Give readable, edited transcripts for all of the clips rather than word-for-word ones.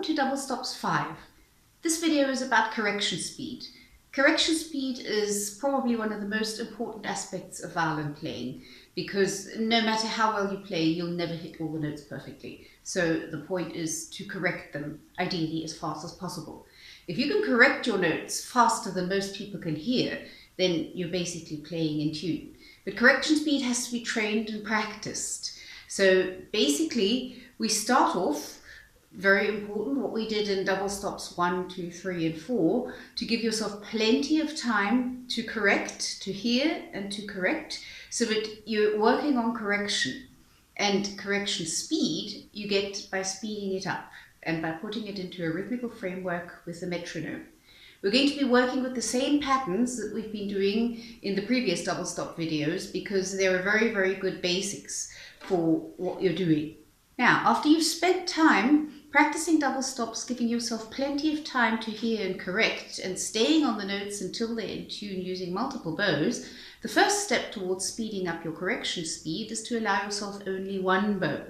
to Double Stops 5. This video is about correction speed. Correction speed is probably one of the most important aspects of violin playing, because no matter how well you play, you'll never hit all the notes perfectly. So the point is to correct them, ideally as fast as possible. If you can correct your notes faster than most people can hear, then you're basically playing in tune. But correction speed has to be trained and practiced. So basically, we start off, very important, what we did in double stops 1, 2, 3, and 4, to give yourself plenty of time to correct, to hear and to correct, so that you're working on correction. And correction speed you get by speeding it up and by putting it into a rhythmical framework with the metronome. We're going to be working with the same patterns that we've been doing in the previous double stop videos, because they're very, very good basics for what you're doing. Now, after you've spent time practicing double stops, giving yourself plenty of time to hear and correct, and staying on the notes until they're in tune using multiple bows, the first step towards speeding up your correction speed is to allow yourself only one bow.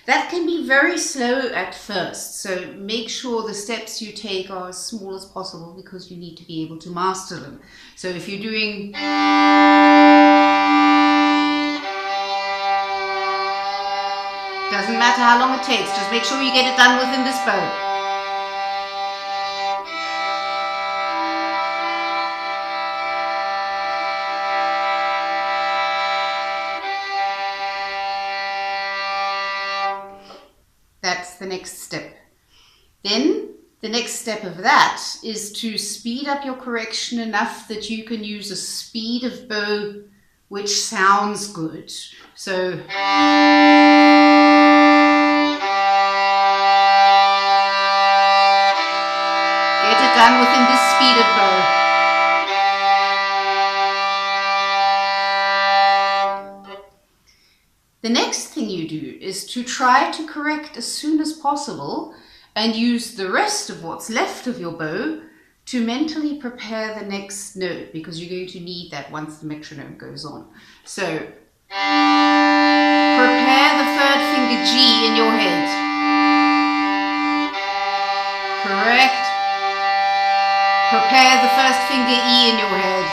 That can be very slow at first, so make sure the steps you take are as small as possible, because you need to be able to master them. So if you're doing doesn't matter how long it takes, just make sure you get it done within this bow. That's the next step. Then the next step of that is to speed up your correction enough that you can use a speed of bow which sounds good. So done within this speed of bow. The next thing you do is to try to correct as soon as possible and use the rest of what's left of your bow to mentally prepare the next note, because you're going to need that once the metronome goes on. So prepare the third finger G in your head. Correct. Prepare the first finger E in your head.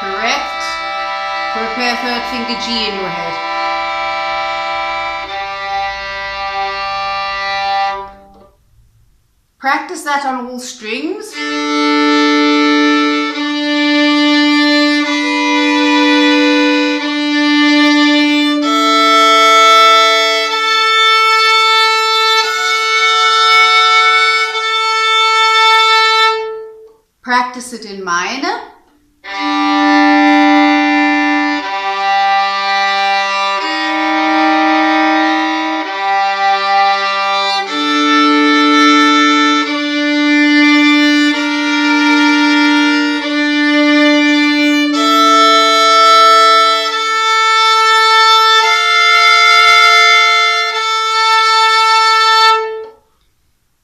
Correct. Prepare third finger G in your head. Practice that on all strings. Practice it in minor.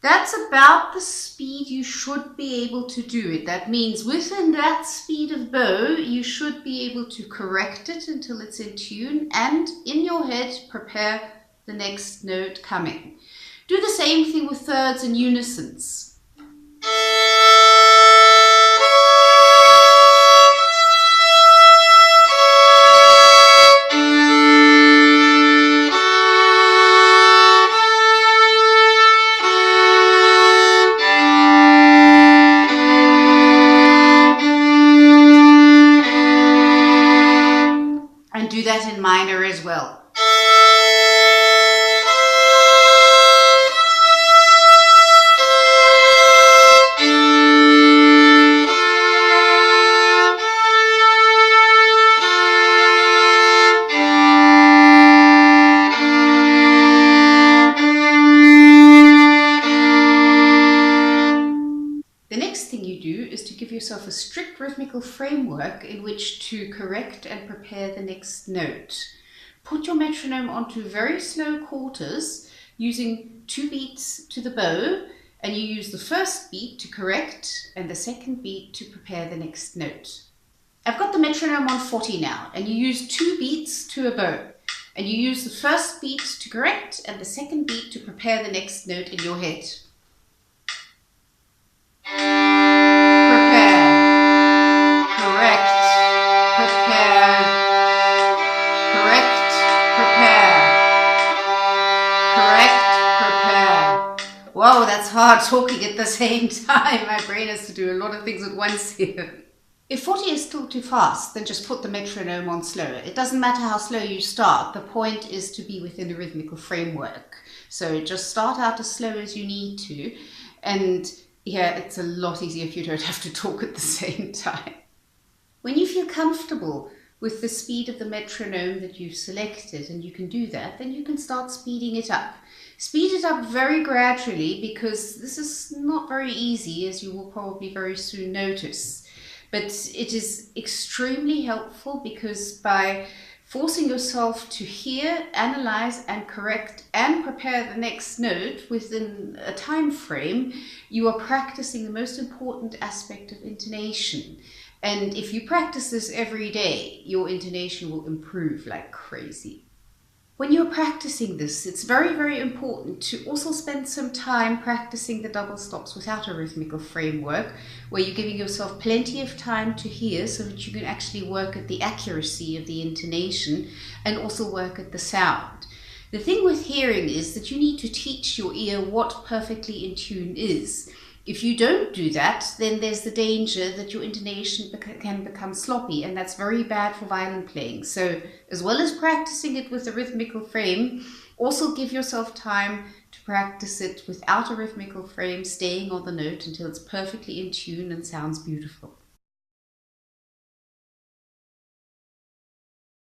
That's about the speed you should be able to do it. That means within that speed of bow, you should be able to correct it until it's in tune, and in your head prepare the next note coming. Do the same thing with thirds and unisons. Do that in minor as well. The next thing you do is to give yourself a strict rhythmical framework in which to correct and prepare the next note. Put your metronome onto very slow quarters using 2 beats to the bow, and you use the first beat to correct and the second beat to prepare the next note. I've got the metronome on 40 now, and you use 2 beats to a bow. And you use the first beat to correct and the second beat to prepare the next note in your head. Prepare, correct, prepare, correct, prepare, correct, prepare. Whoa, that's hard talking at the same time. My brain has to do a lot of things at once here. If 40 is still too fast, then just put the metronome on slower. It doesn't matter how slow you start. The point is to be within a rhythmical framework. So just start out as slow as you need to. And yeah, it's a lot easier if you don't have to talk at the same time. When you feel comfortable with the speed of the metronome that you've selected, and you can do that, then you can start speeding it up. Speed it up very gradually, because this is not very easy, as you will probably very soon notice. But it is extremely helpful, because by forcing yourself to hear, analyze and correct and prepare the next note within a time frame, you are practicing the most important aspect of intonation. And if you practice this every day, your intonation will improve like crazy. When you're practicing this, it's very, very important to also spend some time practicing the double stops without a rhythmical framework, where you're giving yourself plenty of time to hear so that you can actually work at the accuracy of the intonation and also work at the sound. The thing with hearing is that you need to teach your ear what perfectly in tune is. If you don't do that, then there's the danger that your intonation can become sloppy, and that's very bad for violin playing. So as well as practicing it with a rhythmical frame, also give yourself time to practice it without a rhythmical frame, staying on the note until it's perfectly in tune and sounds beautiful.